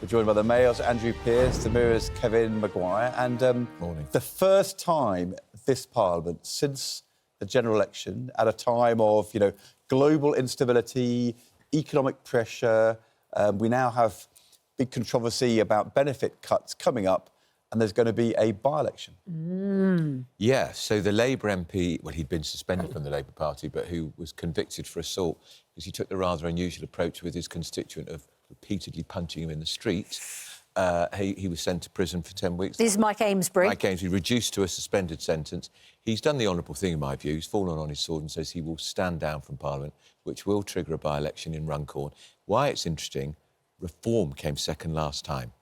We're joined by the Mayor's Andrew Pearce, the Mirror's Kevin Maguire, and Morning. The first time this Parliament since the general election, at a time of global instability, economic pressure, we now have big controversy about benefit cuts coming up, and there's going to be a by-election. Yeah, so the Labour MP, well, he'd been suspended from the Labour Party, but who was convicted for assault because he took the rather unusual approach with his constituent of repeatedly punching him in the street. He was sent to prison for 10 weeks. This is Mike Amesbury. Mike Amesbury, reduced to a suspended sentence. He's done the honourable thing, in my view. He's fallen on his sword and says he will stand down from Parliament, which will trigger a by-election in Runcorn. Why it's interesting, Reform came second last time.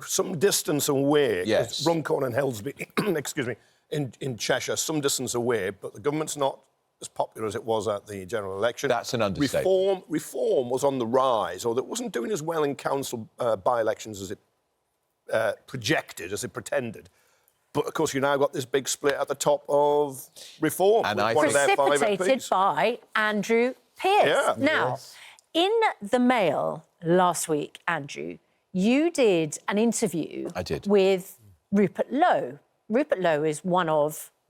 Some distance away. Yes. Runcorn and Helsby, excuse me, in Cheshire, some distance away, but the government's not as popular as it was at the general election. That's an understatement. Reform was on the rise, or it wasn't doing as well in council by-elections as it projected, as it pretended. But, of course, you now got this big split at the top of Reform. And precipitated by Andrew Pearce. Yeah. Now, in the Mail last week, Andrew, you did an interview with Rupert Lowe. Rupert Lowe is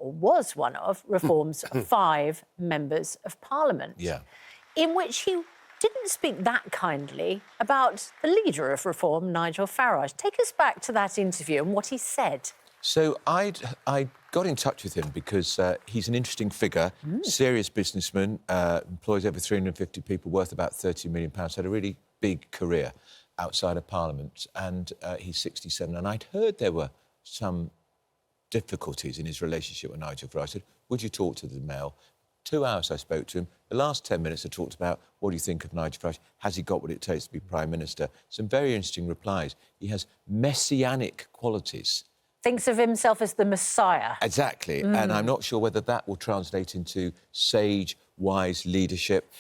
was one of Reform's 5 members of Parliament. Yeah. In which he didn't speak that kindly about the leader of Reform, Nigel Farage. Take us back to that interview and what he said. So I got in touch with him because he's an interesting figure, serious businessman, employs over 350 people, worth about £30 million, had a really big career outside of Parliament, and he's 67. And I'd heard there were some difficulties in his relationship with Nigel Farage. I said, would you talk to the Mail? 2 hours I spoke to him. The last 10 minutes I talked about, what do you think of Nigel Farage? Has he got what it takes to be Prime Minister? Some very interesting replies. He has messianic qualities. Thinks of himself as the Messiah. Exactly. And I'm not sure whether that will translate into sage, wise leadership.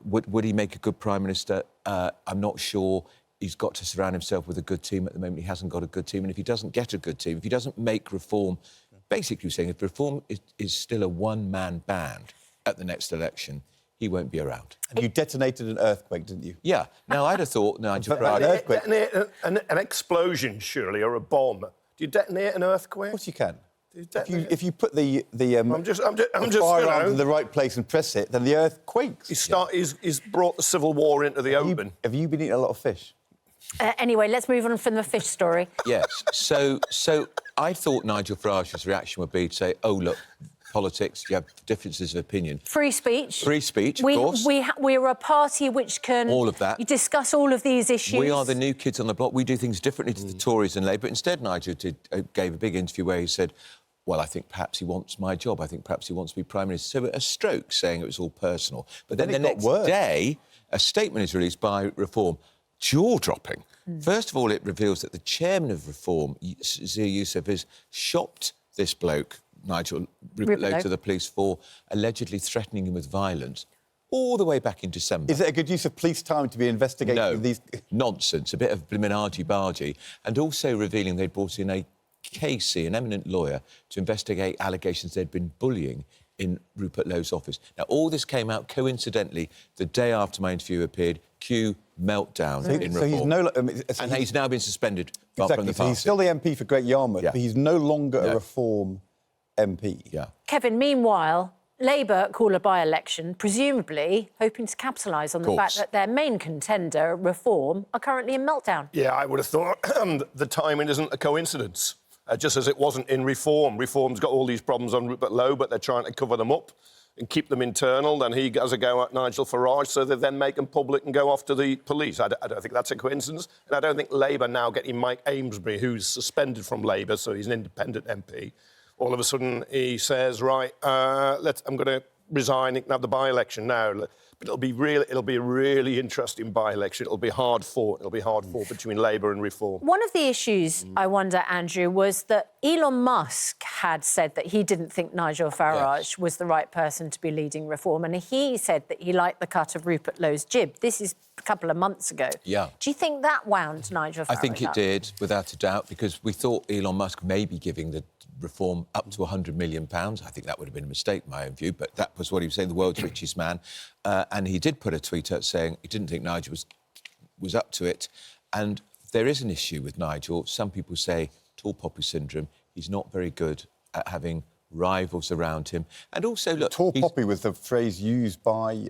Would he make a good Prime Minister? I'm not sure. He's got to surround himself with a good team. At the moment, he hasn't got a good team. And if he doesn't get a good team, if he doesn't make Reform... Basically saying if Reform is still a one-man band at the next election, he won't be around. And you detonated an earthquake, didn't you? Yeah. Now, I'd have thought Nigel Farage... An explosion, surely, or a bomb. Do you detonate an earthquake? Of course you can. If you put the firearm in the right place and press it, then the earth quakes. He's brought the Civil War into the open. Have you been eating a lot of fish? Anyway, let's move on from the fish story. Yes. So I thought Nigel Farage's reaction would be to say, oh, look, politics, you have differences of opinion. Free speech. Free speech, of course. We're a party which can... All of that. You discuss all of these issues. We are the new kids on the block. We do things differently to the Tories and Labour. Instead, Nigel gave a big interview where he said, well, I think perhaps he wants my job. I think perhaps he wants to be Prime Minister. So a stroke saying it was all personal. But then the next day, a statement is released by Reform, jaw-dropping. First of all, it reveals that the chairman of Reform, Sir Youssef, has shopped this bloke, Nigel Rupert Lowe, to the police for allegedly threatening him with violence all the way back in December. Is it a good use of police time to be investigating these... Nonsense, a bit of blimmin' argy-bargy, and also revealing they'd brought in a KC, an eminent lawyer, to investigate allegations there'd been bullying in Rupert Lowe's office. Now, all this came out coincidentally the day after my interview appeared, cue meltdown in Reform. He's now been suspended from the party. So he's still the MP for Great Yarmouth, but he's no longer a Reform MP. Yeah. Kevin, meanwhile, Labour call a by-election, presumably hoping to capitalise on the fact that their main contender, Reform, are currently in meltdown. Yeah, I would have thought the timing isn't a coincidence. Just as it wasn't in Reform. Reform's got all these problems on Rupert Lowe, but they're trying to cover them up and keep them internal. Then he has a go at Nigel Farage, so they then make them public and go off to the police. I don't think that's a coincidence. And I don't think Labour now getting Mike Amesbury, who's suspended from Labour, so he's an independent MP. All of a sudden he says, right, I'm going to resign and have the by-election now. But it'll be a really interesting by-election. It'll be hard fought. It'll be hard fought between Labour and Reform. One of the issues, I wonder, Andrew, was that Elon Musk had said that he didn't think Nigel Farage was the right person to be leading Reform, and he said that he liked the cut of Rupert Lowe's jib. This is a couple of months ago. Yeah. Do you think that wound Nigel Farage I think it did, without a doubt, because we thought Elon Musk may be giving the Reform up to £100 million. I think that would have been a mistake, in my own view, but that was what he was saying, the world's richest man. And he did put a tweet out saying he didn't think Nigel was up to it. And there is an issue with Nigel. Some people say tall poppy syndrome. He's not very good at having rivals around him. And also, look... Tall poppy was the phrase used by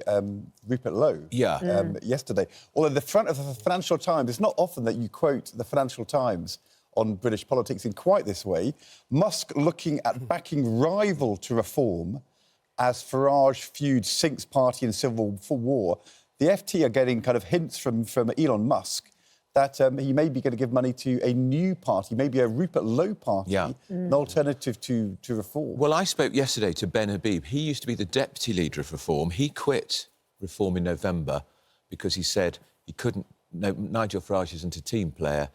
Rupert Lowe yesterday. Although the front of the Financial Times, it's not often that you quote the Financial Times on British politics in quite this way. Musk looking at backing rival to reform as Farage feud sinks party in civil war. The FT are getting kind of hints from Elon Musk that he may be going to give money to a new party, maybe a Rupert Lowe party, an alternative to reform. Well, I spoke yesterday to Ben Habib. He used to be the deputy leader of Reform. He quit Reform in November because he said he couldn't... No, Nigel Farage isn't a team player.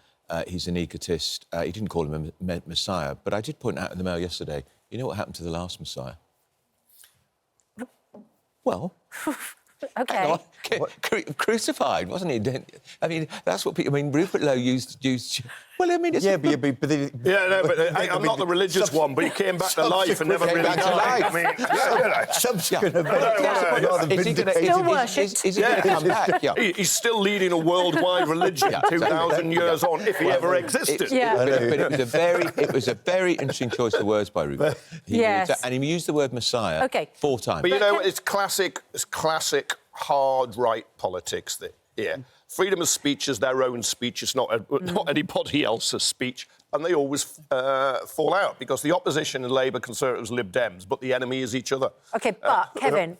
He's an egotist. He didn't call him a messiah. But I did point out in the Mail yesterday, you know what happened to the last messiah? Well... OK. Crucified, wasn't he? I mean, that's what people... I mean, Rupert Lowe used... Well, I mean, it's... Yeah, but I'm not the religious one, but he came back to life and never really died. I mean, subsequent Still worshipped. Is he going to come back? Yeah. He's still leading a worldwide religion 2,000 years on, if he ever existed. Yeah. But it was a very interesting choice of words by Rupert. And he used the word Messiah 4 times. But you know, it's classic hard right politics. Freedom of speech is their own speech. It's not anybody else's speech. And they always fall out because the opposition are Labour, Conservatives, Lib Dems, but the enemy is each other. OK, but, Kevin,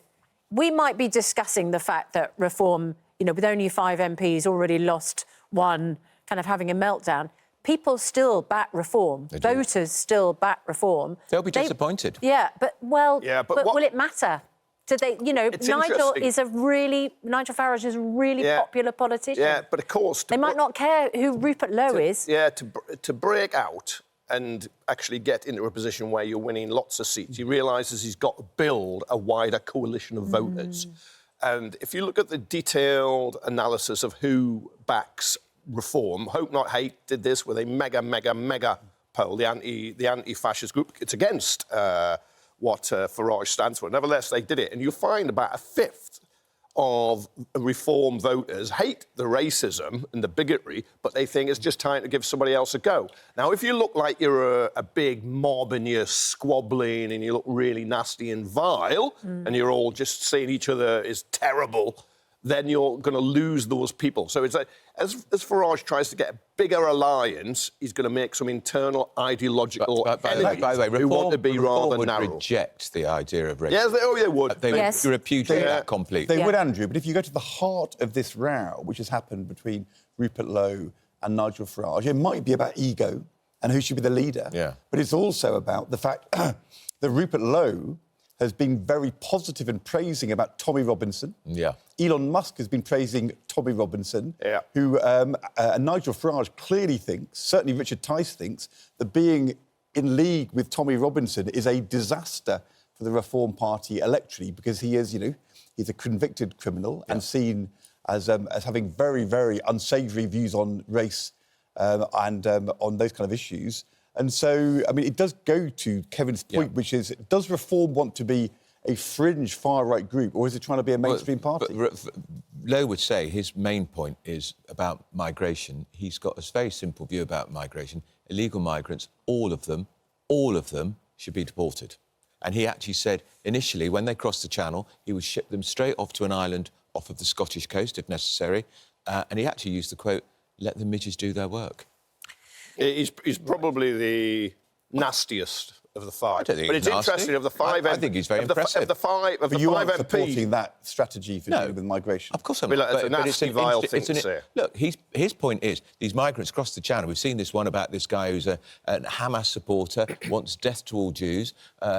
we might be discussing the fact that Reform, you know, with only 5 MPs already lost one, kind of having a meltdown. People still back Reform. Voters still back Reform. They'll be disappointed. Yeah, but will it matter? Do they, you know, Nigel Farage is a really popular politician. Yeah, but of course... They might not care who Rupert Lowe is. Yeah, to break out and actually get into a position where you're winning lots of seats, he realises he's got to build a wider coalition of voters. And if you look at the detailed analysis of who backs Reform, Hope Not Hate did this with a mega poll, the anti-fascist group. It's against... what Farage stands for. Nevertheless, they did it. And you find about 1/5 of Reform voters hate the racism and the bigotry, but they think it's just time to give somebody else a go. Now, if you look like you're a big mob and you're squabbling and you look really nasty and vile, and you're all just saying each other is terrible, then you're going to lose those people. So it's like, as Farage tries to get a bigger alliance, he's going to make some internal ideological enemies who want to be rather narrow. Would reject the idea of racism. Yes, they would. They would repudiate that completely. They would, Andrew, but if you go to the heart of this row, which has happened between Rupert Lowe and Nigel Farage, it might be about ego and who should be the leader. Yeah. But it's also about the fact that Rupert Lowe has been very positive in praising about Tommy Robinson. Yeah. Elon Musk has been praising Tommy Robinson, who Nigel Farage clearly thinks, certainly Richard Tice thinks, that being in league with Tommy Robinson is a disaster for the Reform Party electorally because he is, you know, he's a convicted criminal and seen as having very, very unsavoury views on race and on those kind of issues. And so, I mean, it does go to Kevin's point, which is, does Reform want to be a fringe far-right group, or is it trying to be a mainstream party? Lowe would say his main point is about migration. He's got a very simple view about migration. Illegal migrants, all of them should be deported. And he actually said, initially, when they crossed the Channel, he would ship them straight off to an island off of the Scottish coast, if necessary. And he actually used the quote, let the midges do their work. He's probably the nastiest of the 5. I don't think but it's nasty. interesting, of the 5... I think he's very impressive. Of the 5 but you aren't MPs... supporting that strategy for dealing with migration? Of course I'm not. It's a but nasty, vile thing to say. Look, his point is, these migrants cross the Channel. We've seen this one about this guy who's a Hamas supporter, wants death to all Jews,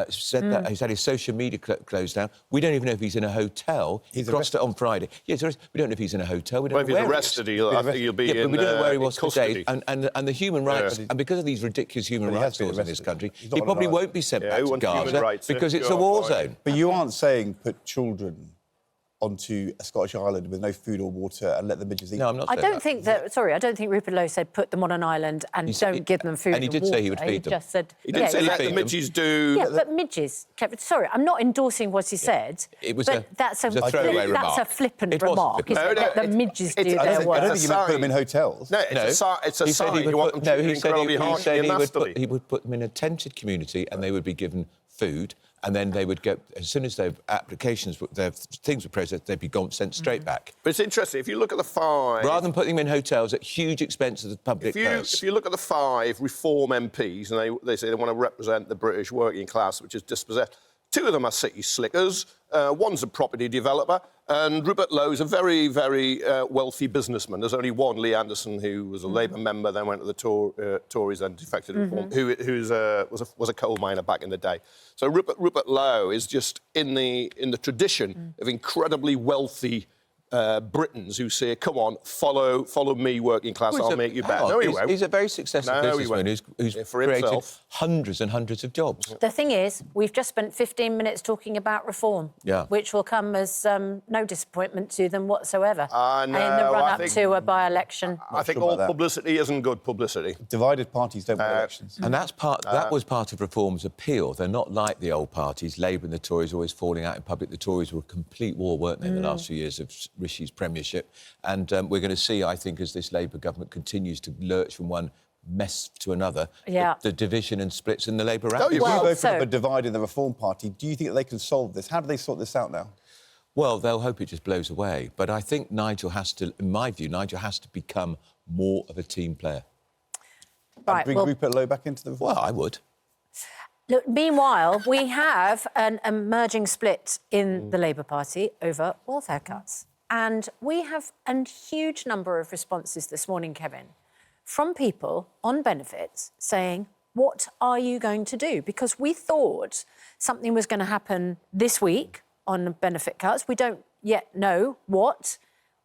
said that he's had his social media closed down. We don't even know if he's in a hotel. He crossed it on Friday. Yes, we don't know if he's in a hotel. We don't know if he's arrested, he'll be in but we don't know where he was custody. today. And the human rights... And because of these ridiculous human rights laws in this country, he probably won't be sent back to Gaza because it's a war zone. But you aren't saying put children onto a Scottish island with no food or water and let the midges eat. No, I'm not I saying don't think that. Sorry, I don't think Rupert Lowe said put them on an island and don't give them food. And he did say he would feed them. He just said. He did say let the midges do. Yeah, but midges. Kevin, sorry, I'm not endorsing what he said. It was but that's a throwaway remark. That's a flippant It was a remark. flippant Isn't it? Let the midges do I their don't work. think you meant put them in hotels. No, it's a sign. You want them to be incredibly harsh and nastily. He would put them in a tented community and they would be given food, and then they would get, as soon as their things were processed, they'd be sent straight back. But it's interesting, if you look at the 5... Rather than putting them in hotels at huge expense of the public purse. If you look at the 5 Reform MPs, and they say they want to represent the British working class, which is dispossessed, 2 of them are city slickers, one's a property developer, and Rupert Lowe is a very, very wealthy businessman. There's only one, Lee Anderson, who was a Labour member, then went to the Tories and defected Reform, who was a coal miner back in the day. So Rupert Lowe is just in the tradition of incredibly wealthy Britons who say, come on, follow me, working class, I'll make you better. No, he won't. He's a very successful businessman who's created hundreds and hundreds of jobs. The thing is, we've just spent 15 minutes talking about reform, which will come as no disappointment to them whatsoever in the run-up to a by-election. I think all publicity isn't good publicity. Divided parties don't win elections. And that was part of Reform's appeal. They're not like the old parties, Labour and the Tories always falling out in public. The Tories were a complete war, weren't they, in the last few years of Rishi's premiership. And we're going to see, I think, as this Labour government continues to lurch from one mess to another, the division and splits in the Labour ranks. If we open up a divide in the Reform Party, do you think that they can solve this? How do they sort this out now? Well, they'll hope it just blows away. But I think Nigel has to, in my view, become more of a team player. Right, bring Rupert Lowe back into the Reform? Well, I would. Look, meanwhile, we have an emerging split in the Labour Party over welfare cuts. And we have a huge number of responses this morning, Kevin, from people on benefits saying, what are you going to do? Because we thought something was going to happen this week on benefit cuts. We don't yet know what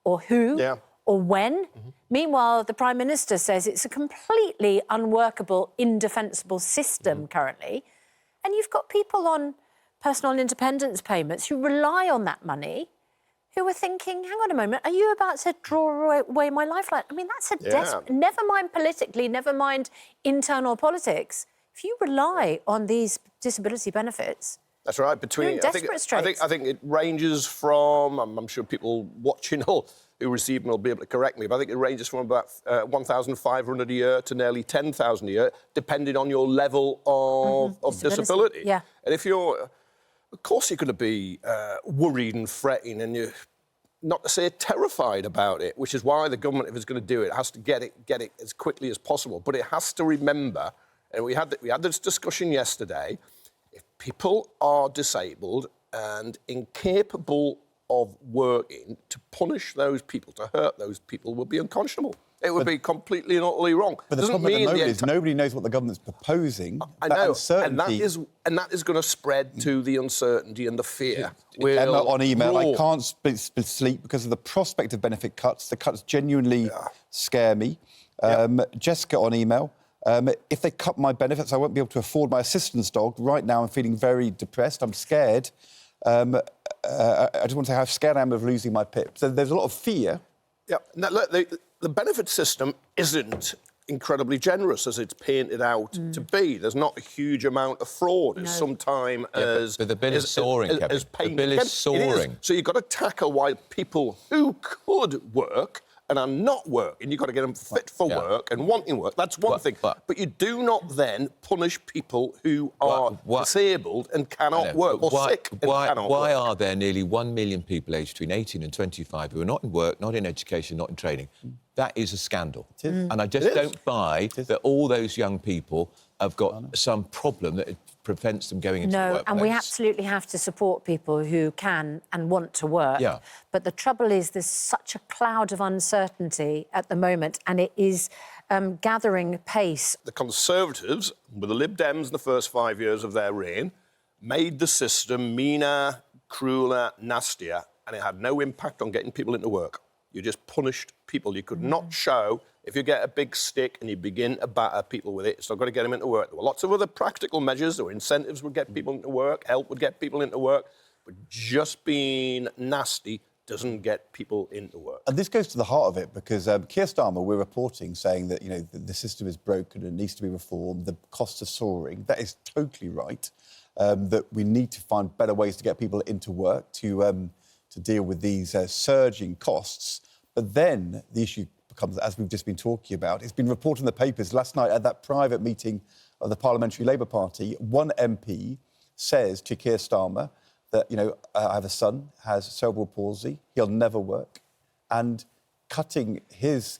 or who or when. Meanwhile, the Prime Minister says it's a completely unworkable, indefensible system currently. And you've got people on personal independence payments who rely on that money, who were thinking, hang on a moment, are you about to draw away my lifeline? I mean, that's a desperate... Never mind politically, never mind internal politics. If you rely on these disability benefits... That's right. Between, you're in desperate straits. I think it ranges from... I'm sure people watching who receive them will be able to correct me, but I think it ranges from about $1,500 a year to nearly $10,000 a year, depending on your level of disability. Yeah. And if you're... Of course you're going to be worried and fretting, and you're, not to say terrified about it, which is why the government, if it's going to do it, has to get it as quickly as possible. But it has to remember, and we had this discussion yesterday, if people are disabled and incapable of working, to punish those people, to hurt those people, would be unconscionable. It would be completely and utterly wrong. But the problem at the moment is nobody knows what the government's proposing. I know, and that is going to spread to the uncertainty and the fear. Emma on email, I can't sleep because of the prospect of benefit cuts. The cuts genuinely scare me. Jessica on email, if they cut my benefits, I won't be able to afford my assistance dog. Right now, I'm feeling very depressed. I'm scared. I just want to say how scared I am of losing my PIP. So there's a lot of fear. Yeah, now, look, the benefit system isn't incredibly generous as it's painted out to be. There's not a huge amount of fraud as sometime as... But the bill is soaring, Kevin. The bill is soaring. So you've got to tackle why people who could work and are not working, you've got to get them fit for work and wanting work. That's one thing. But you do not then punish people who are disabled and cannot work, or sick and cannot work. Why are there nearly 1 million people aged between 18 and 25 who are not in work, not in education, not in training? That is a scandal. And I just don't buy that all those young people have got some problem that prevents them going into the workplace. And we absolutely have to support people who can and want to work. Yeah. But the trouble is there's such a cloud of uncertainty at the moment, and it is gathering pace. The Conservatives, with the Lib Dems in the first 5 years of their reign, made the system meaner, crueler, nastier, and it had no impact on getting people into work. You just punished people. You could not show, if you get a big stick and you begin to batter people with it, it's not going to get them into work. There were lots of other practical measures. There were incentives would get people into work, help would get people into work. but just being nasty doesn't get people into work. And this goes to the heart of it, because Keir Starmer, we're reporting, saying that, the system is broken and needs to be reformed, the costs are soaring. That is totally right, that we need to find better ways to get people into work, to deal with these surging costs. But then the issue becomes, as we've just been talking about, it's been reported in the papers last night at that private meeting of the Parliamentary Labour Party. One MP says to Keir Starmer that, I have a son, has cerebral palsy, he'll never work, and cutting his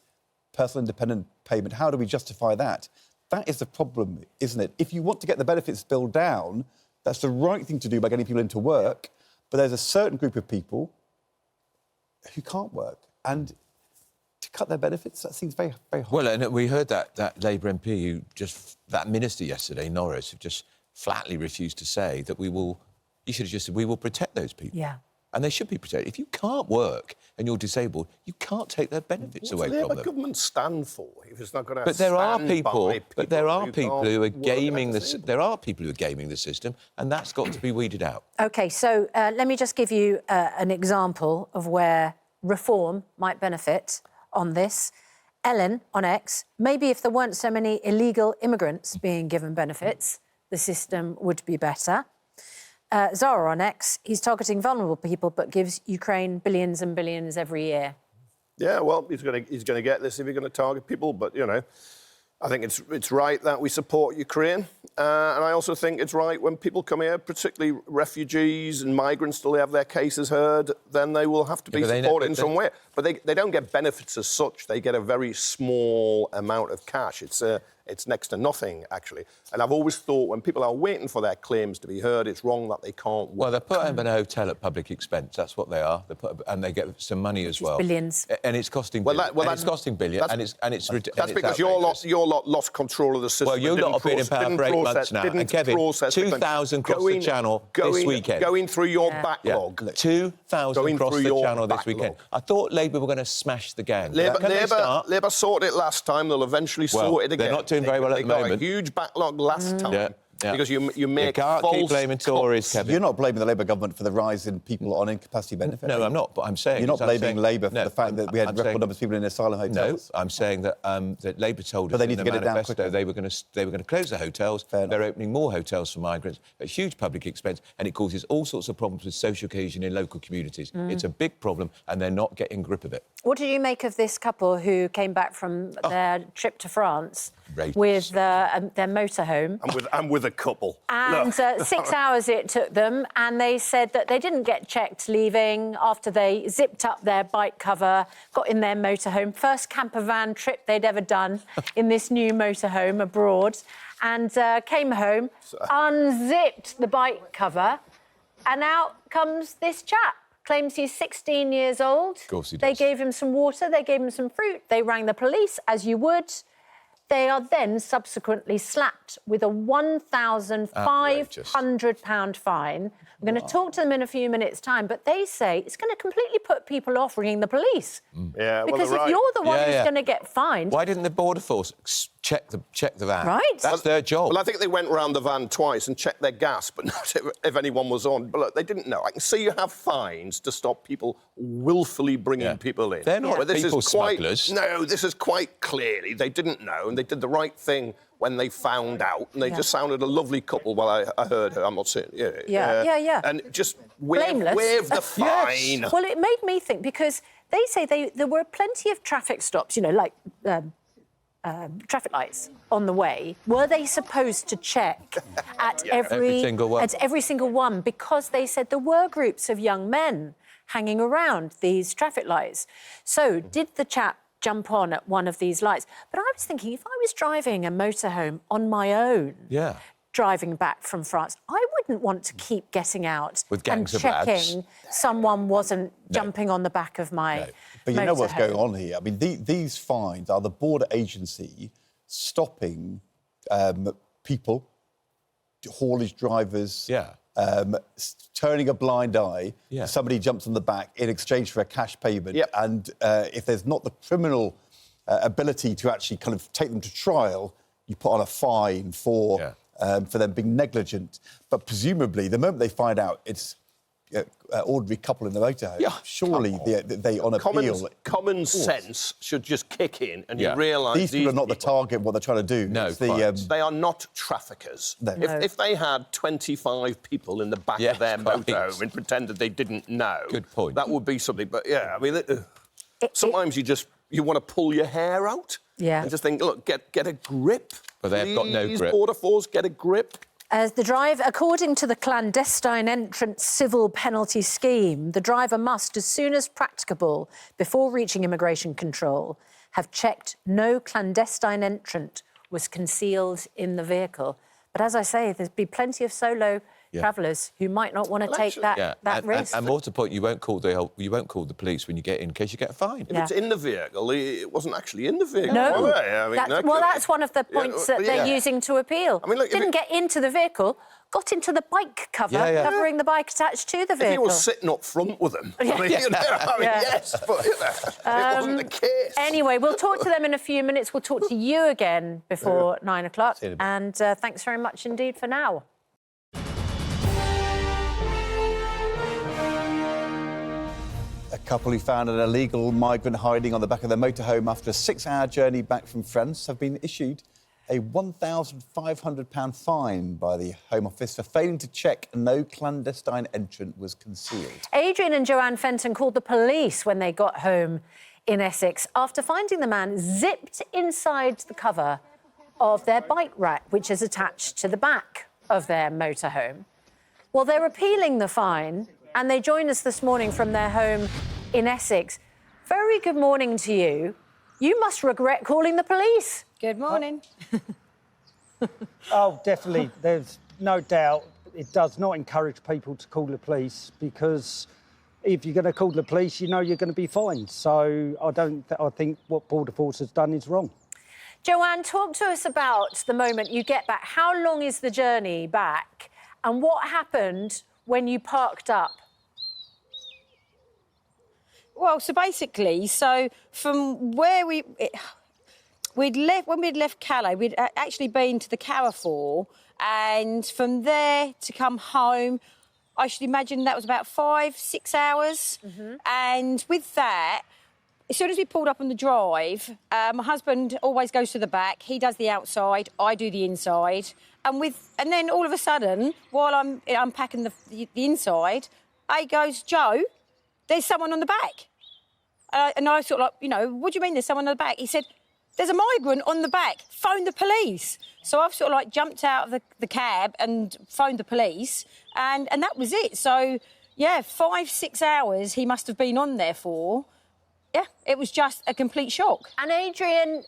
personal independent payment, how do we justify that? That is the problem, isn't it? If you want to get the benefits bill down, that's the right thing to do by getting people into work, but there's a certain group of people who can't work, and to cut their benefits, that seems very, very hard. Well, and we heard that Labour MP that minister yesterday, Norris, who just flatly refused to say that he should have just said, we will protect those people. Yeah. And they should be protected. If you can't work and you're disabled, you can't take their benefits away from them. What's the Labour government stand for if it's not going to But there are people who are gaming There are people who are gaming the system, and that's got to be weeded out. OK, so let me just give you an example of where reform might benefit on this. Ellen, on X, maybe if there weren't so many illegal immigrants being given benefits, the system would be better. Zara on X, he's targeting vulnerable people but gives Ukraine billions and billions every year. Yeah, well, he's going to get this if he's going to target people, but, I think it's right that we support Ukraine. And I also think it's right when people come here, particularly refugees and migrants, till they have their cases heard, then they will have to be supported in some way. But they don't get benefits as such. They get a very small amount of cash. It's next to nothing, actually. And I've always thought when people are waiting for their claims to be heard, it's wrong that they can't work. Well, they're put them in a hotel at public expense. That's what they are. And they get some money as well. Billions. And it's costing billions. That's costing billions. That's because your lot lost control of the system. Well, you lot have been in power for 8 months now. And Kevin, 2,000 crossed the channel this weekend. Going through your backlog. Yeah. 2,000 crossed the channel this weekend. I thought Labour were going to smash the gang. Labour sorted it last time. They'll eventually sort it again. They're not doing very well at the moment. They got a huge backlog last time. Yeah. Because you make can't false keep blaming Tories, Kevin. You're not blaming the Labour government for the rise in people on incapacity benefit. No, I'm not, but I'm saying... You're not blaming Labour for the fact that we had record numbers of people in asylum hotels. No, I'm saying that that Labour told us they need in to the get it down manifesto quicker. they were going to close the hotels. They're opening more hotels for migrants at huge public expense, and it causes all sorts of problems with social cohesion in local communities. It's a big problem, and they're not getting grip of it. What did you make of this couple who came back from their trip to France Rapists. with their motorhome? I'm with a couple. And 6 hours it took them, and they said that they didn't get checked leaving after they zipped up their bike cover, got in their motorhome, first camper van trip they'd ever done in this new motorhome abroad, and came home, unzipped the bike cover, and out comes this chap. Claims he's 16 years old. Of course he does. They gave him some water, they gave him some fruit, they rang the police, as you would. They are then subsequently slapped with a £1,500 fine. We're going to talk to them in a few minutes' time, but they say it's going to completely put people off ringing the police. Yeah, because if you're the one who's going to get fined... Why didn't the Border Force check the van? Right. That's their job. Well, I think they went round the van twice and checked their gas, but not if anyone was on. But look, they didn't know. I can see you have fines to stop people willfully bringing people in. They're not people smugglers. No, this is quite clearly they didn't know, and they did the right thing when they found out, and they just sounded a lovely couple while I heard her. I'm not saying... Yeah. And just wave the fine. Yes. Well, it made me think, because they say there were plenty of traffic stops, like traffic lights on the way. Were they supposed to check at every single one? Because they said there were groups of young men hanging around these traffic lights. So did the chap jump on at one of these lights? But I was thinking, if I was driving a motorhome on my own, driving back from France, I wouldn't want to keep getting out with gangs and of lads. checking someone wasn't jumping on the back of my But you know what's motorhome. going on here? I mean, these fines are the border agency stopping people, haulage drivers, turning a blind eye. Somebody jumps on the back in exchange for a cash payment. And if there's not the criminal ability to actually kind of take them to trial, you put on a fine for them being negligent. But presumably, the moment they find out it's ordinary couple in the motorhome. Yeah, surely they on appeal. Common sense should just kick in, and you realise these people are not the target. What they're trying to do. No, they are not traffickers. No. If they had 25 people in the back of their motorhome and pretended they didn't know, good point. That would be something. But yeah, I mean, sometimes you want to pull your hair out. Yeah. And just think, look, get a grip. But they've got no grip. Border Force, get a grip. As the drive, according to the clandestine entrance civil penalty scheme, the driver must, as soon as practicable, before reaching immigration control, have checked no clandestine entrant was concealed in the vehicle. But as I say, there'd be plenty of solo travellers who might not want to take that risk. And more to the point, you won't call the police when you get in case you get a fine. If it's in the vehicle, it wasn't actually in the vehicle. No, was it? I mean, that's one of the points that they're using to appeal. I mean, look, didn't get into the vehicle, got into the bike cover, covering the bike attached to the vehicle. If he was sitting up front with them, yes, but it wasn't the case. Anyway, we'll talk to them in a few minutes. We'll talk to you again before 9 o'clock. And thanks very much indeed for now. A couple who found an illegal migrant hiding on the back of their motorhome after a 6-hour journey back from France have been issued a £1,500 fine by the Home Office for failing to check no clandestine entrant was concealed. Adrian and Joanne Fenton called the police when they got home in Essex after finding the man zipped inside the cover of their bike rack, which is attached to the back of their motorhome. Well, they're appealing the fine, and they join us this morning from their home in Essex. Very good morning to you. You must regret calling the police. Good morning. Oh, definitely. There's no doubt it does not encourage people to call the police, because if you're going to call the police, you know you're going to be fined. So I think what Border Force has done is wrong. Joanne, talk to us about the moment you get back. How long is the journey back, and what happened when you parked up? Well, so basically, from where we'd left Calais, we'd actually been to the Carrefour, and from there to come home, I should imagine that was about 5-6 hours. Mm-hmm. And with that, as soon as we pulled up on the drive, my husband always goes to the back. He does the outside, I do the inside. And then all of a sudden, while I'm unpacking the inside, he goes, "Joe, there's someone on the back." And I sort of what do you mean there's someone on the back? He said, "There's a migrant on the back. Phone the police." So I've sort of jumped out of the cab and phoned the police, and that was it. So, 5-6 hours he must have been on there for. Yeah, it was just a complete shock. And Adrian,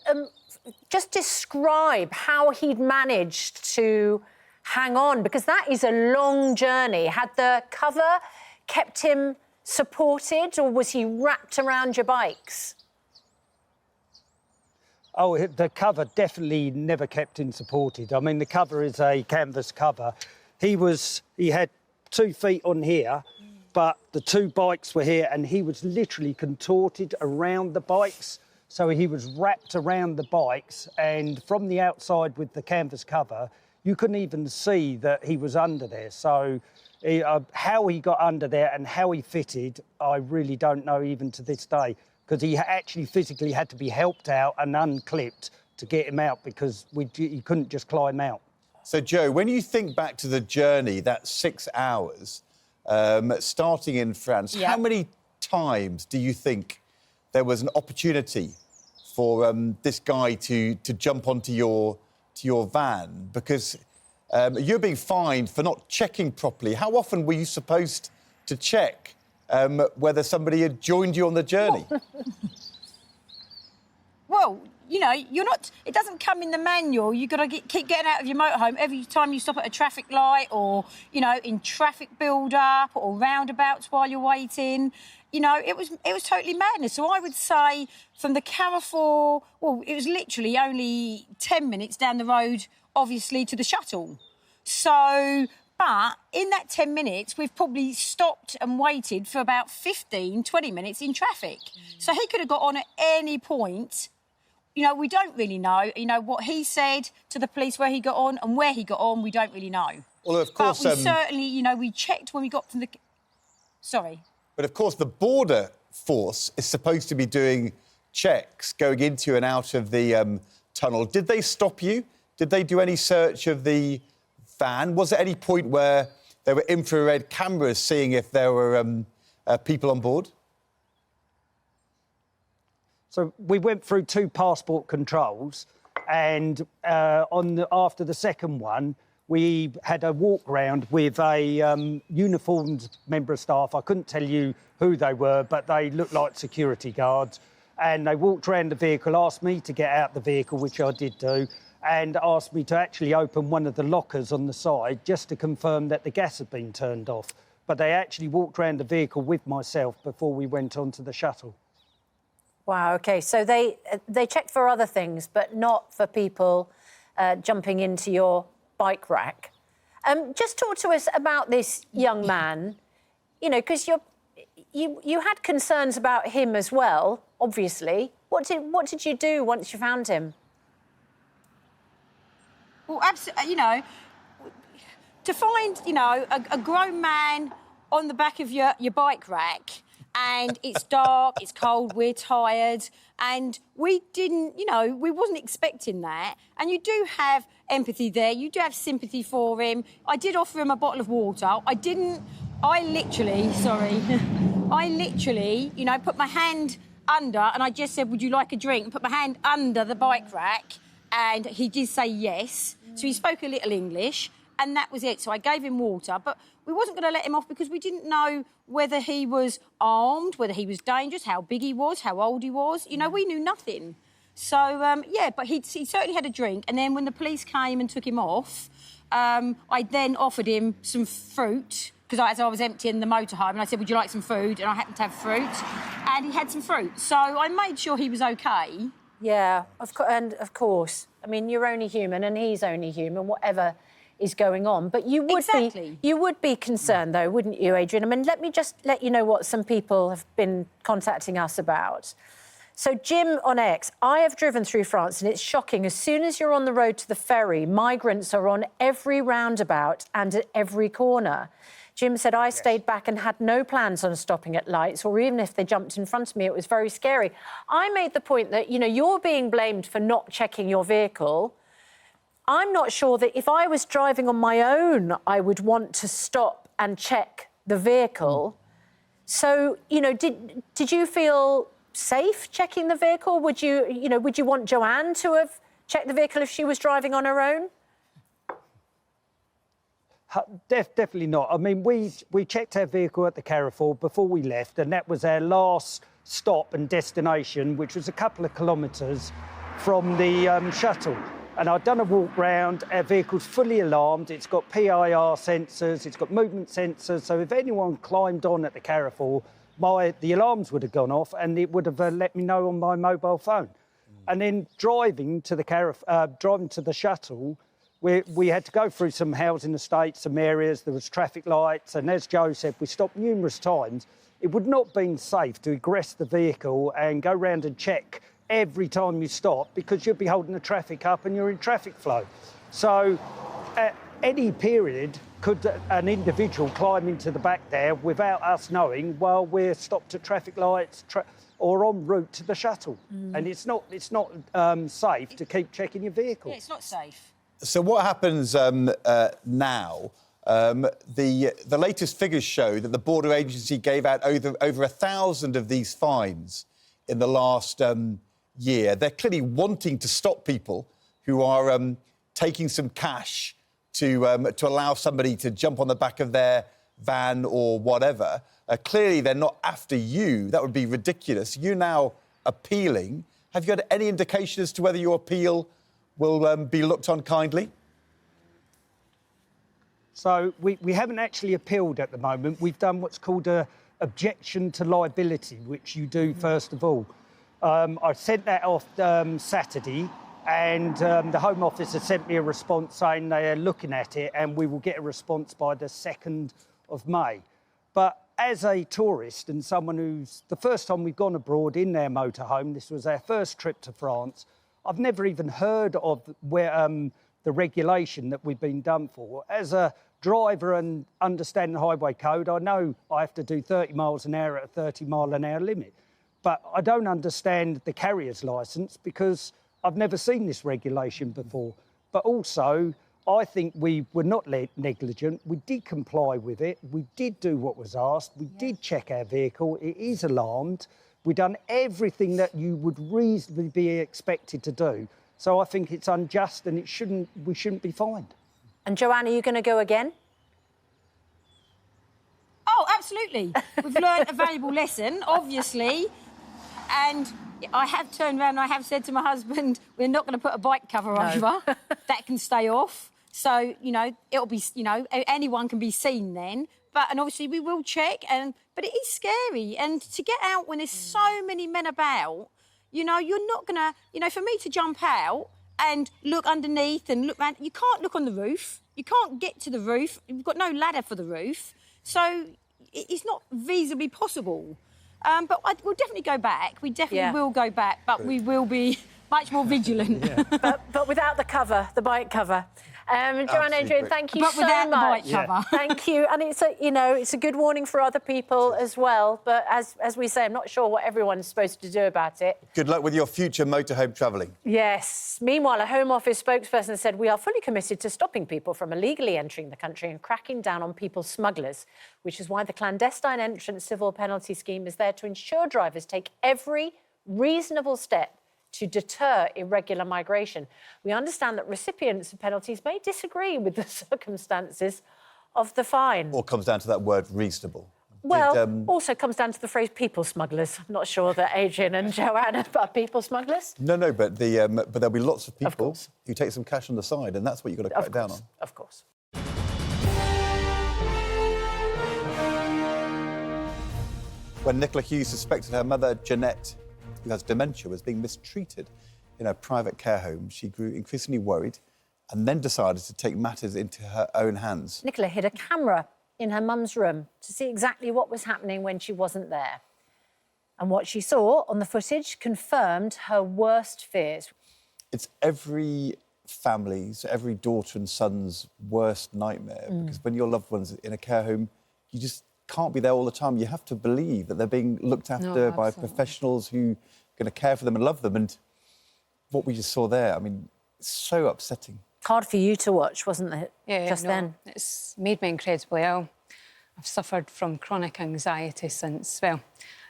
just describe how he'd managed to hang on, because that is a long journey. Had the cover kept him supported, or was he wrapped around your bikes? Oh, the cover definitely never kept him supported. I mean, the cover is a canvas cover. He had 2 feet on here, but the 2 bikes were here, and he was literally contorted around the bikes. So he was wrapped around the bikes, and from the outside with the canvas cover, you couldn't even see that he was under there. So how he got under there and how he fitted, I really don't know even to this day, because he actually physically had to be helped out and unclipped to get him out, because he couldn't just climb out. So, Joe, when you think back to the journey, that 6 hours, starting in France, how many times do you think there was an opportunity for this guy to jump onto your van? Because you're being fined for not checking properly. How often were you supposed to check whether somebody had joined you on the journey? Well, you're not. It doesn't come in the manual. You've got to keep getting out of your motorhome every time you stop at a traffic light, or in traffic build-up or roundabouts while you're waiting. It was totally madness. So I would say from the Carrefour, well, it was literally only 10 minutes down the road, obviously, to the shuttle. So, but in that 10 minutes, we've probably stopped and waited for about 15-20 minutes in traffic. So he could have got on at any point. We don't really know. What he said to the police, where he got on and where he got on, we don't really know. Well, of course... But we certainly, we checked when we got from the... Sorry. But of course, the border force is supposed to be doing checks going into and out of the tunnel. Did they stop you? Did they do any search of the van? Was there any point where there were infrared cameras seeing if there were people on board? So we went through 2 passport controls, and after the second one, we had a walk round with a uniformed member of staff. I couldn't tell you who they were, but they looked like security guards. And they walked around the vehicle, asked me to get out the vehicle, which I did do, and asked me to actually open one of the lockers on the side just to confirm that the gas had been turned off. But they actually walked around the vehicle with myself before we went onto the shuttle. Wow, OK. So they checked for other things, but not for people jumping into your bike rack. Just talk to us about this young man, you know, because you had concerns about him as well, obviously. What did you do once you found him? Well, absolutely, you know, to find, you know, a grown man on the back of your bike rack, and it's dark, it's cold, we're tired, and we didn't, you know, we wasn't expecting that. And you do have empathy there, you do have sympathy for him. I did offer him a bottle of water. I literally, you know, put my hand under, and I just said, would you like a drink? And put my hand under the bike rack, and he did say yes. So he spoke a little English, and that was it. So I gave him water, but we wasn't going to let him off because we didn't know whether he was armed, whether he was dangerous, how big he was, how old he was. You know, we knew nothing. So, yeah, but he certainly had a drink. And then when the police came and took him off, I then offered him some fruit, because as I was emptying the motorhome, and I said, would you like some food? And I happened to have fruit, and he had some fruit. So I made sure he was OK. Yeah, of course. I mean, you're only human and he's only human, whatever is going on. But you would be concerned, though, wouldn't you, Adrian? I mean, let me just let you know what some people have been contacting us about. So Jim on X, I have driven through France and it's shocking. As soon as you're on the road to the ferry, migrants are on every roundabout and at every corner. Jim said, I stayed back and had no plans on stopping at lights, or even if they jumped in front of me, it was very scary. I made the point that, you know, you're being blamed for not checking your vehicle. I'm not sure that if I was driving on my own, I would want to stop and check the vehicle. So, you know, did you feel safe checking the vehicle? Would you want Joanne to have checked the vehicle if she was driving on her own? Definitely not. I mean, we checked our vehicle at the Carrefour before we left, and that was our last stop and destination, which was a couple of kilometres from the shuttle. And I'd done a walk round. Our vehicle's fully alarmed. It's got PIR sensors. It's got movement sensors. So if anyone climbed on at the Carrefour, the alarms would have gone off, and it would have let me know on my mobile phone. And then driving to the shuttle, we had to go through some housing estates, some areas. There was traffic lights, and as Joe said, we stopped numerous times. It would not have been safe to egress the vehicle and go round and check every time you stop, because you'd be holding the traffic up and you're in traffic flow. So at any period could an individual climb into the back there without us knowing while we're stopped at traffic lights or en route to the shuttle. And it's not safe to keep checking your vehicle. Yeah, it's not safe. So what happens now? The latest figures show that the border agency gave out over 1,000 of these fines in the last year. They're clearly wanting to stop people who are taking some cash to allow somebody to jump on the back of their van or whatever. Clearly, they're not after you. That would be ridiculous. You're now appealing. Have you had any indication as to whether your appeal will be looked on kindly? So we haven't actually appealed at the moment. We've done what's called a objection to liability, which you do first of all. I sent that off Saturday, and the Home Office has sent me a response saying they are looking at it and we will get a response by the 2nd of May. But as a tourist and someone who's the first time we've gone abroad in their motorhome, this was our first trip to France, I've never even heard of the regulation that we've been done for. As a driver and understand the highway code. I know I have to do 30 miles an hour at a 30 mile an hour limit, but I don't understand the carrier's licence because I've never seen this regulation before. But also, I think we were not negligent. We did comply with it. We did do what was asked. We did check our vehicle. It is alarmed. We've done everything that you would reasonably be expected to do. So I think it's unjust and we shouldn't be fined. And Joanne, are you going to go again? Oh, absolutely. We've learned a valuable lesson, obviously. And I have turned around and I have said to my husband, we're not going to put a bike cover over. That can stay off. So, you know, it'll be, you know, anyone can be seen then. And obviously we will check. But it is scary. And to get out when there's so many men about, you know, you're not going to, you know, for me to jump out and look underneath and look around, you can't look on the roof. You can't get to the roof. You've got no ladder for the roof. So it's not feasibly possible. But we'll definitely go back. We definitely will go back, but we will be much more vigilant. but without the cover, the bike cover. Joanne, Adrian, thank you but so without much. the bike cover. Thank you. And it's a, you know, it's a good warning for other people as well. But as we say, I'm not sure what everyone's supposed to do about it. Good luck with your future motorhome travelling. Yes. Meanwhile, a Home Office spokesperson said, we are fully committed to stopping people from illegally entering the country and cracking down on people smugglers, which is why the clandestine entrance civil penalty scheme is there to ensure drivers take every reasonable step to deter irregular migration. We understand that recipients of penalties may disagree with the circumstances of the fine. Or comes down to that word reasonable. Well, also comes down to the phrase people smugglers. I'm not sure that Adrian and Joanne are people smugglers. No, but there'll be lots of people who take some cash on the side, and that's what you've got to crack down on. Of course. When Nicola Hughes suspected her mother, Jeanette, who has dementia, was being mistreated in a private care home, she grew increasingly worried and then decided to take matters into her own hands. Nicola hid a camera in her mum's room to see exactly what was happening when she wasn't there. And what she saw on the footage confirmed her worst fears. It's every family's, every daughter and son's worst nightmare, because when your loved one's in a care home, you just can't be there all the time. You have to believe that they're being looked after by professionals who are going to care for them and love them. And what we just saw there, I mean, it's so upsetting. Hard for you to watch, wasn't it? Then. It's made me incredibly ill. I've suffered from chronic anxiety since,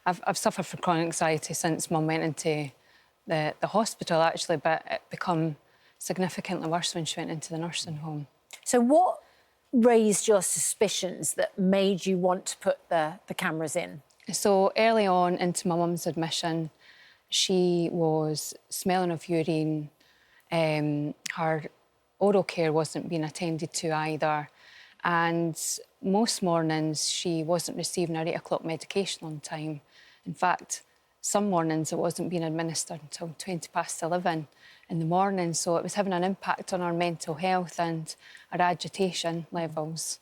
I've suffered from chronic anxiety since Mum went into the hospital, actually, but it became significantly worse when she went into the nursing home. So what raised your suspicions that made you want to put the cameras in? So early on into my mum's admission, she was smelling of urine. Her oral care wasn't being attended to either. And most mornings she wasn't receiving her 8 o'clock medication on time. In fact, some mornings it wasn't being administered until 11:20 in the morning, so it was having an impact on our mental health and our agitation levels.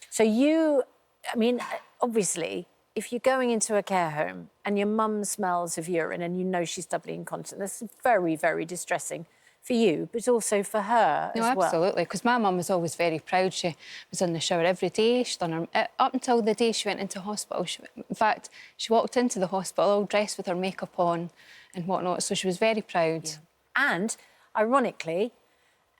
So obviously, if you're going into a care home and your mum smells of urine and you know she's doubly incontinent, that's very, very distressing for you, but also for her as well. Absolutely, because my mum was always very proud. She was in the shower every day. She'd done her, up until the day she went into hospital. In fact, she walked into the hospital all dressed with her makeup on and whatnot, so she was very proud. Yeah. And, ironically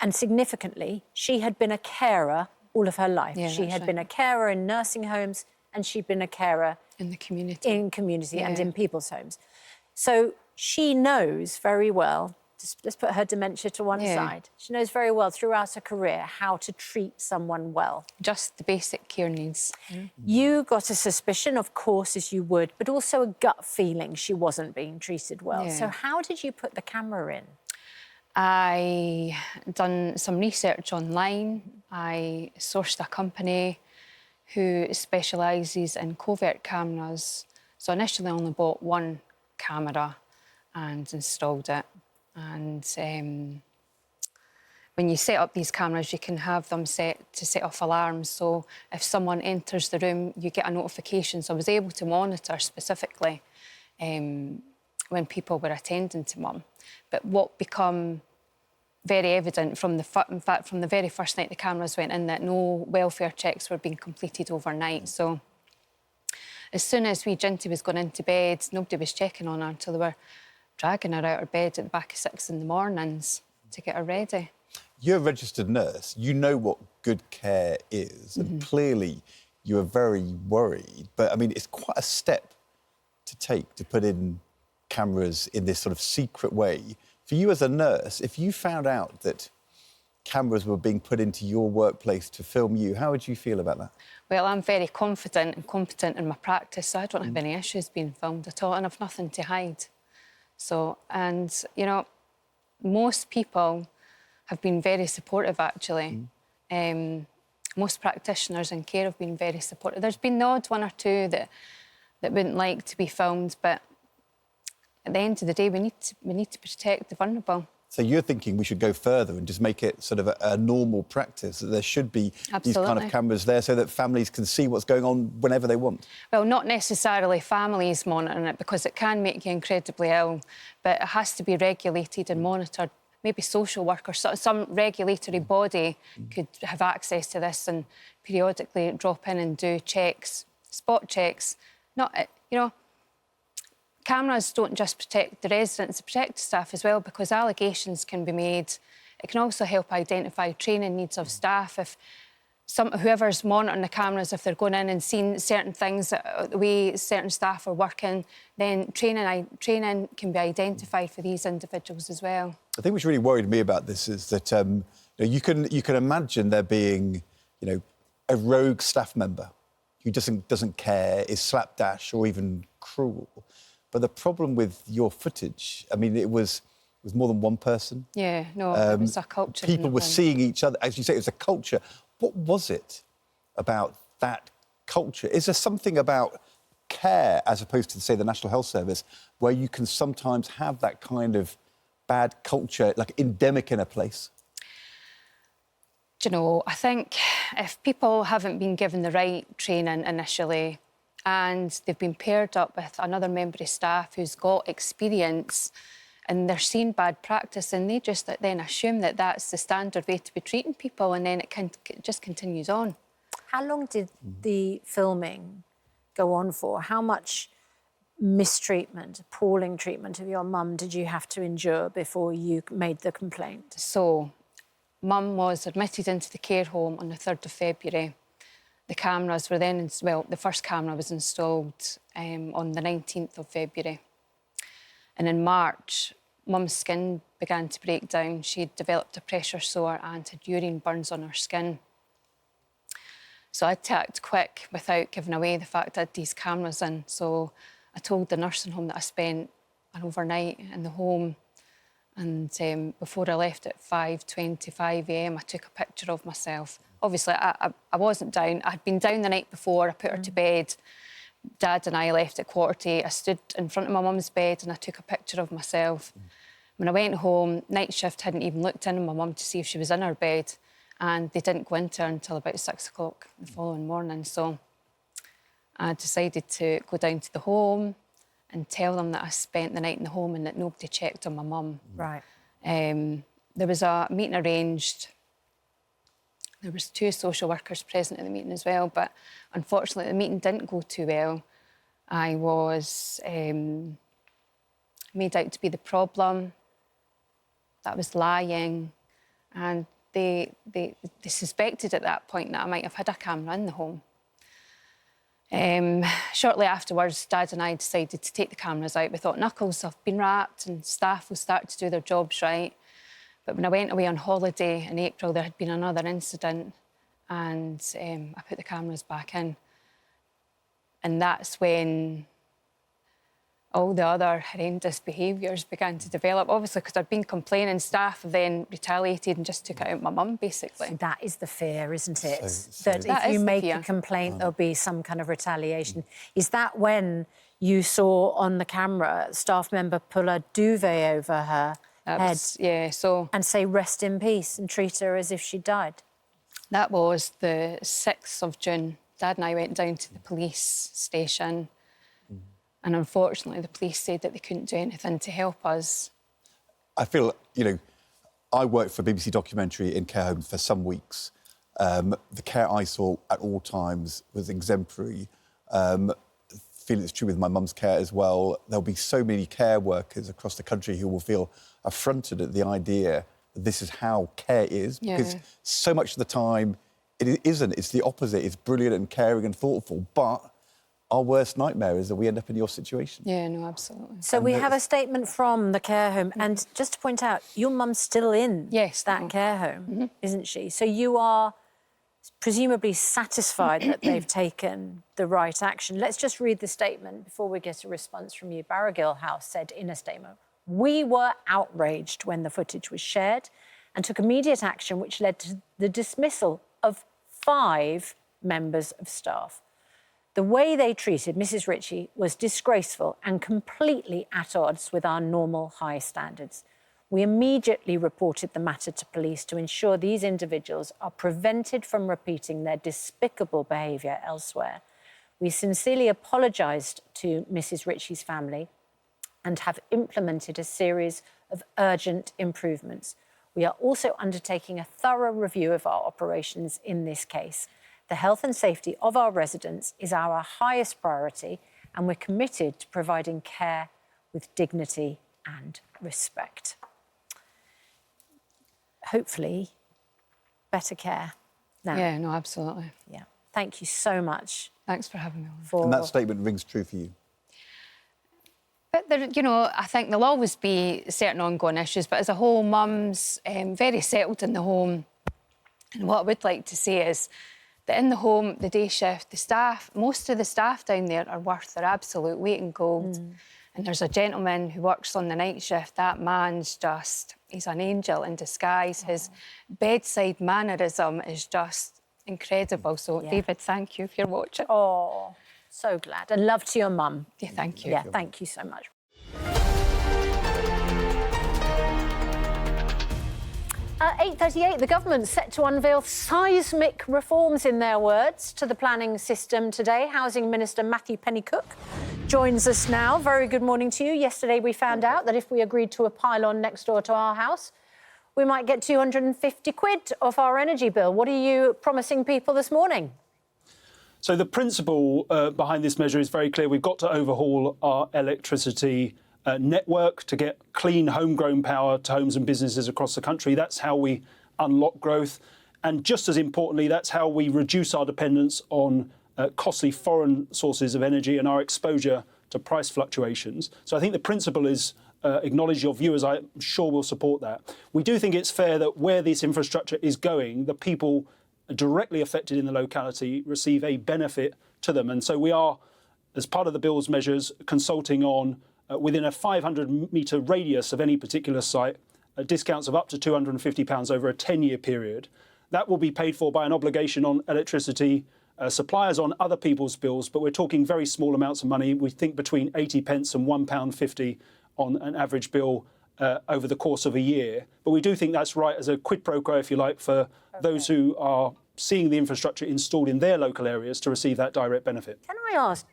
and significantly, she had been a carer all of her life. She had been a carer in nursing homes and she'd been a carer in the community. And in people's homes. So she knows very well, let's put her dementia to one side, she knows very well throughout her career how to treat someone well. Just the basic care needs. You got a suspicion, of course, as you would, but also a gut feeling she wasn't being treated well. So how did you put the camera in? I done some research online. I sourced a company who specialises in covert cameras. So initially I only bought one camera and installed it. And when you set up these cameras, you can have them set to set off alarms. So if someone enters the room, you get a notification. So I was able to monitor specifically when people were attending to Mum. But what became very evident from in fact, from the very first night the cameras went in, that no welfare checks were being completed overnight. So as soon as wee Ginty was going into bed, nobody was checking on her until they were dragging her out of bed at the back of 6 in the mornings to get her ready. You're a registered nurse. You know what good care is, and clearly you are very worried. But, I mean, it's quite a step to take to put in cameras in this sort of secret way. For you as a nurse, if you found out that cameras were being put into your workplace to film you, how would you feel about that? Well, I'm very confident and competent in my practice, so I don't have any issues being filmed at all, and I've nothing to hide. So, and, you know, most people have been very supportive, actually. Most practitioners in care have been very supportive. There's been the odd one or two that wouldn't like to be filmed, but at the end of the day, we need to protect the vulnerable. So you're thinking we should go further and just make it sort of a normal practice, that there should be these kind of cameras there so that families can see what's going on whenever they want? Well, not necessarily families monitoring it, because it can make you incredibly ill, but it has to be regulated and monitored. Maybe social workers, some regulatory body could have access to this and periodically drop in and do checks, spot checks. Not, you know, cameras don't just protect the residents, they protect the staff as well, because allegations can be made. It can also help identify training needs of staff. If whoever's monitoring the cameras, if they're going in and seeing certain things, the way certain staff are working, then training can be identified for these individuals as well. I think what's really worried me about this is that you can imagine there being, a rogue staff member who doesn't care, is slapdash or even cruel. But the problem with your footage, I mean, it was more than one person. Yeah, no, it was a culture. People were seeing each other. As you say, it was a culture. What was it about that culture? Is there something about care, as opposed to, say, the National Health Service, where you can sometimes have that kind of bad culture, like endemic in a place? Do you know, I think if people haven't been given the right training initially and they've been paired up with another member of staff who's got experience and they're seeing bad practice, and they just then assume that that's the standard way to be treating people, and then it just continues on. How long did the filming go on for? How much mistreatment, appalling treatment of your mum did you have to endure before you made the complaint? So, Mum was admitted into the care home on the 3rd of February. The cameras were then, the first camera was installed on the 19th of February. And in March, Mum's skin began to break down. She'd developed a pressure sore and had urine burns on her skin. So I had to act quick without giving away the fact I had these cameras in. So I told the nursing home that I spent an overnight in the home. And before I left at 5:25 a.m, I took a picture of myself. Obviously, I wasn't down. I'd been down the night before. I put her to bed. Dad and I left at 7:45. I stood in front of my mum's bed and I took a picture of myself. When I went home, night shift hadn't even looked in on my mum to see if she was in her bed, and they didn't go into her until about 6 o'clock the following morning. So I decided to go down to the home and tell them that I spent the night in the home and that nobody checked on my mum. Right. There was a meeting arranged. There was 2 social workers present at the meeting as well, but unfortunately the meeting didn't go too well. I was made out to be the problem, that I was lying, and they suspected at that point that I might have had a camera in the home. Shortly afterwards, Dad and I decided to take the cameras out. We thought knuckles have been wrapped and staff will start to do their jobs right. But when I went away on holiday in April, there had been another incident, and I put the cameras back in. And that's when all the other horrendous behaviours began to develop. Obviously, because I'd been complaining, staff then retaliated and just took it out on my mum, basically. So that is the fear, isn't it? So that that if you is the make fear. a complaint, there'll be some kind of retaliation. Is that when you saw on the camera a staff member pull a duvet over her head So and say, rest in peace, and treat her as if she died? that was the 6th of June. Dad and I went down to the police station, and unfortunately the police said that they couldn't do anything to help us. I feel, I worked for a BBC documentary in care homes for some weeks. The care I saw at all times was exemplary. Feel it's true with my mum's care as well. There'll be so many care workers across the country who will feel affronted at the idea that this is how care is, because so much of the time it isn't. It's the opposite. It's brilliant and caring and thoughtful, but our worst nightmare is that we end up in your situation. Yeah, no, absolutely. So we have a statement from the care home, and just to point out, your mum's still in that care home, isn't she? So you are presumably satisfied that they've taken the right action. Let's just read the statement before we get a response from you. Barragill House said in a statement, "We were outraged when the footage was shared and took immediate action which led to the dismissal of 5 members of staff. The way they treated Mrs. Ritchie was disgraceful and completely at odds with our normal high standards. We immediately reported the matter to police to ensure these individuals are prevented from repeating their despicable behaviour elsewhere. We sincerely apologised to Mrs. Ritchie's family and have implemented a series of urgent improvements. We are also undertaking a thorough review of our operations in this case. The health and safety of our residents is our highest priority, and we're committed to providing care with dignity and respect." Hopefully, better care now. Yeah, no, absolutely. Yeah. Thank you so much. Thanks for having me on. And that statement rings true for you. But there, you know, I think there'll always be certain ongoing issues, but as a whole, Mum's very settled in the home. And what I would like to say is that in the home, the day shift, the staff, most of the staff down there are worth their absolute weight in gold. And there's a gentleman who works on the night shift. That man's just, he's an angel in disguise. His bedside mannerism is just incredible. So, David, thank you if you're watching. Oh, so glad. And love to your mum. Yeah, thank you. Yeah, thank you so much. At 8:38, the government's set to unveil seismic reforms, in their words, to the planning system today. Housing Minister Matthew Pennycook joins us now. Very good morning to you. Yesterday we found out that if we agreed to a pylon next door to our house, we might get 250 quid off our energy bill. What are you promising people this morning? So the principle behind this measure is very clear. We've got to overhaul our electricity network to get clean, homegrown power to homes and businesses across the country. That's how we unlock growth. And just as importantly, that's how we reduce our dependence on costly foreign sources of energy and our exposure to price fluctuations. So I think the principle is acknowledge. Your viewers, I'm sure, will support that. We do think it's fair that where this infrastructure is going, the people directly affected in the locality receive a benefit to them. And so we are, as part of the bill's measures, consulting on within a 500-metre radius of any particular site, discounts of up to £250 over a 10-year period. That will be paid for by an obligation on electricity suppliers on other people's bills, but we're talking very small amounts of money. We think between 80 pence and £1.50 on an average bill over the course of a year. But we do think that's right as a quid pro quo, if you like, for those who are seeing the infrastructure installed in their local areas to receive that direct benefit. Can I ask,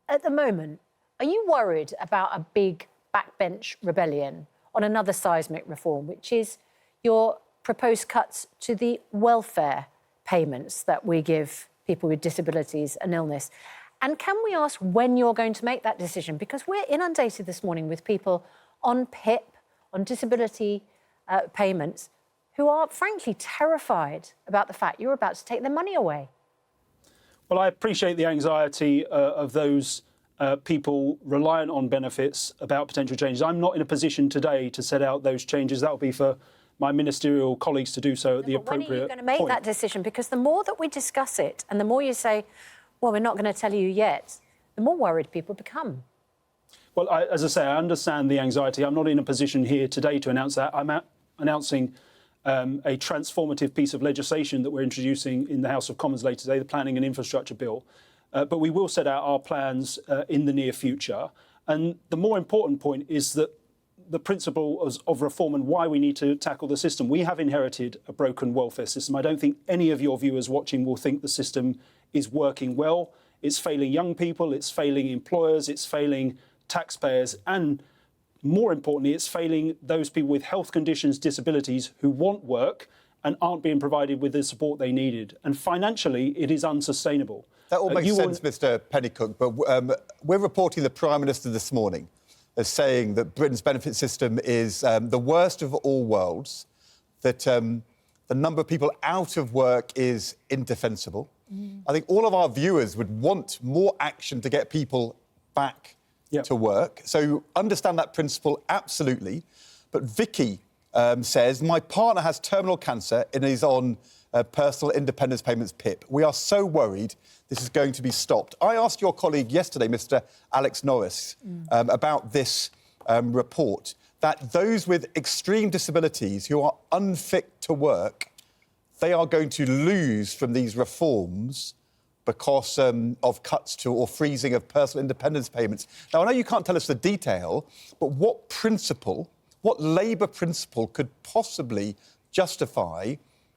at the moment, are you worried about a big backbench rebellion on another seismic reform, which is your proposed cuts to the welfare payments that we give people with disabilities and illness? And can we ask when you're going to make that decision? Because we're inundated this morning with people on PIP, on disability payments, who are frankly terrified about the fact you're about to take their money away. Well, I appreciate the anxiety of those people reliant on benefits about potential changes. I'm not in a position today to set out those changes. That will be for my ministerial colleagues to do so at the appropriate point. When are you going to make that decision? Because the more that we discuss it and the more you say, well, we're not going to tell you yet, the more worried people become. Well, as I say, I understand the anxiety. I'm not in a position here today to announce that. I'm announcing a transformative piece of legislation that we're introducing in the House of Commons later today, the Planning and Infrastructure Bill. But we will set out our plans in the near future. And the more important point is that the principle of reform and why we need to tackle the system. We have inherited a broken welfare system. I don't think any of your viewers watching will think the system is working well. It's failing young people, it's failing employers, it's failing taxpayers, and more importantly, it's failing those people with health conditions, disabilities who want work and aren't being provided with the support they needed. And financially, it is unsustainable. That all makes sense, Mr Pennycook, but we're reporting the Prime Minister this morning as saying that Britain's benefit system is the worst of all worlds, that the number of people out of work is indefensible. I think all of our viewers would want more action to get people back to work. So understand that principle, absolutely. But Vicky says, my partner has terminal cancer and is on personal independence payments PIP. We are so worried this is going to be stopped. I asked your colleague yesterday, Mr Alex Norris, about this report, that those with extreme disabilities who are unfit to work, they are going to lose from these reforms because of cuts to or freezing of personal independence payments. Now, I know you can't tell us the detail, but what principle, what Labour principle could possibly justify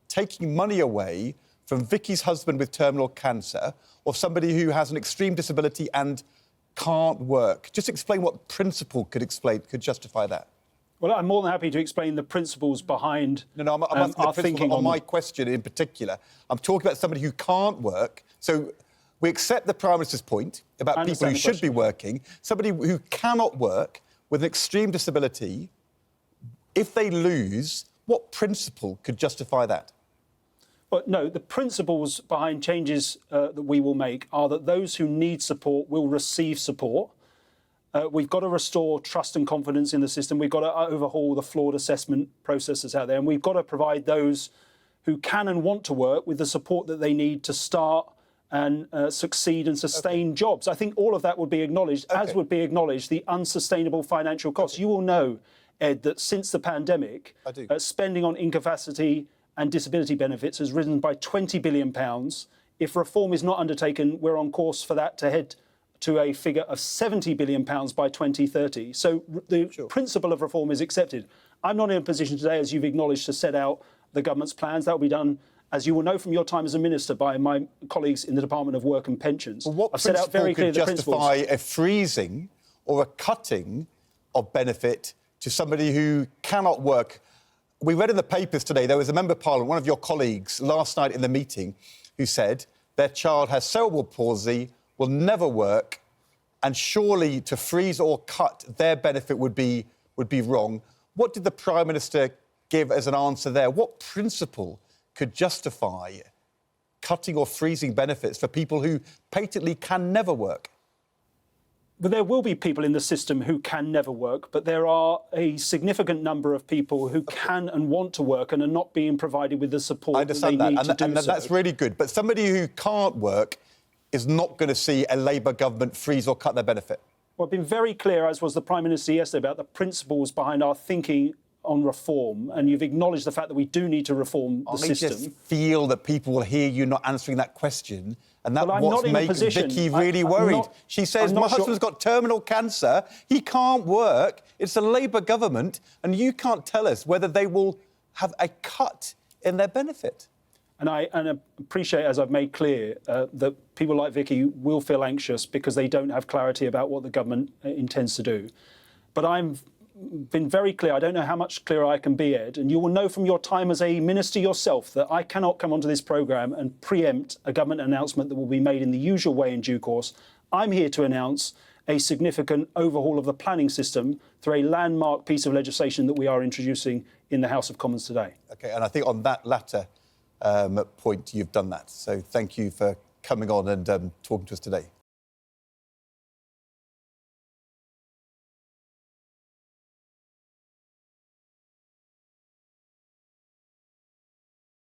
taking money away from Vicky's husband with terminal cancer or somebody who has an extreme disability and can't work? Just explain what principle could justify that. Well, I'm more than happy to explain the principles behind I'm asking the principle on my question in particular. I'm talking about somebody who can't work. So we accept the Prime Minister's point about people who should be working. Somebody who cannot work with an extreme disability, if they lose, what principle could justify that? Well, no, the principles behind changes that we will make are that those who need support will receive support. We've got to restore trust and confidence in the system. We've got to overhaul the flawed assessment processes out there. And we've got to provide those who can and want to work with the support that they need to start and succeed and sustain jobs. I think all of that would be acknowledged, as would be acknowledged the unsustainable financial costs. You will know, Ed, that since the pandemic, spending on incapacity and disability benefits has risen by £20 billion. If reform is not undertaken, we're on course for that to head to a figure of £70 billion by 2030. So the principle of reform is accepted. I'm not in a position today, as you've acknowledged, to set out the government's plans. That will be done, as you will know from your time as a minister, by my colleagues in the Department of Work and Pensions. Well, what principle could justify a freezing or a cutting of benefit to somebody who cannot work? We read in the papers today, there was a Member of Parliament, one of your colleagues, last night in the meeting, who said their child has cerebral palsy, will never work, and surely to freeze or cut their benefit would be wrong. What did the Prime Minister give as an answer there? What principle could justify cutting or freezing benefits for people who patently can never work? But there will be people in the system who can never work, but there are a significant number of people who can and want to work and are not being provided with the support that they need to do so. That's really good. But somebody who can't work is not going to see a Labour government freeze or cut their benefit. Well, I've been very clear, as was the Prime Minister yesterday, about the principles behind our thinking on reform, and you've acknowledged the fact that we do need to reform the system. I just feel that people will hear you not answering that question, and that's what makes Vicky really worried. She says, my husband's got terminal cancer, he can't work, it's a Labour government, and you can't tell us whether they will have a cut in their benefit. And I appreciate, as I've made clear, that people like Vicky will feel anxious because they don't have clarity about what the government intends to do. But I've been very clear. I don't know how much clearer I can be, Ed, and you will know from your time as a minister yourself that I cannot come onto this programme and preempt a government announcement that will be made in the usual way in due course. I'm here to announce a significant overhaul of the planning system through a landmark piece of legislation that we are introducing in the House of Commons today. OK, and I think on that latter point, you've done that. So thank you for coming on and talking to us today.